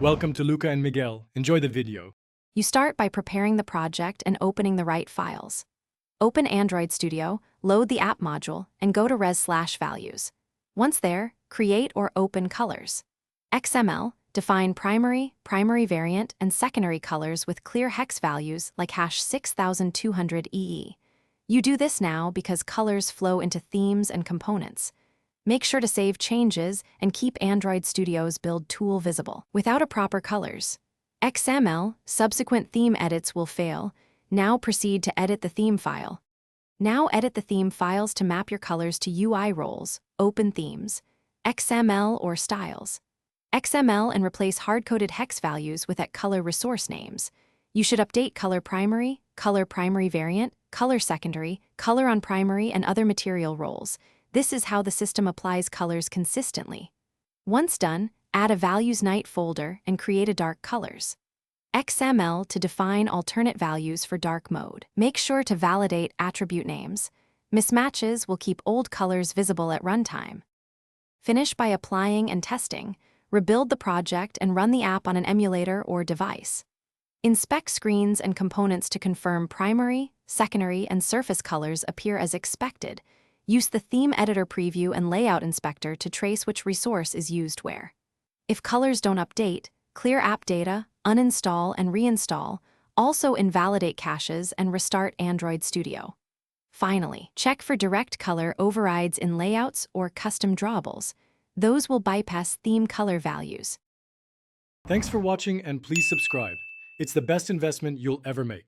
Welcome to Luca and Miguel. Enjoy the video. You start by preparing the project and opening the right files. Open Android Studio, load the app module, and go to res/values. Once there, create or open colors. XML, define primary variant, and secondary colors with clear hex values like #6200EE. You do this now because colors flow into themes and components. Make sure to save changes and keep Android Studio's build tool visible. Without a proper colors XML, subsequent theme edits will fail. Now proceed to edit the theme file. Now edit the theme files to map your colors to UI roles, open themes, XML or styles. XML and replace hard-coded hex values with color resource names. You should update color primary variant, color secondary, color on primary, and other material roles. This is how the system applies colors consistently. Once done, add a values night folder and create a dark colors XML to define alternate values for dark mode. Make sure to validate attribute names. Mismatches will keep old colors visible at runtime. Finish by applying and testing. Rebuild the project and run the app on an emulator or device. Inspect screens and components to confirm primary, secondary, and surface colors appear as expected. Use the Theme Editor Preview and Layout Inspector to trace which resource is used where. If colors don't update, clear app data, uninstall and reinstall. Also invalidate caches and restart Android Studio. Finally, check for direct color overrides in layouts or custom drawables. Those will bypass theme color values. Thanks for watching and please subscribe. It's the best investment you'll ever make.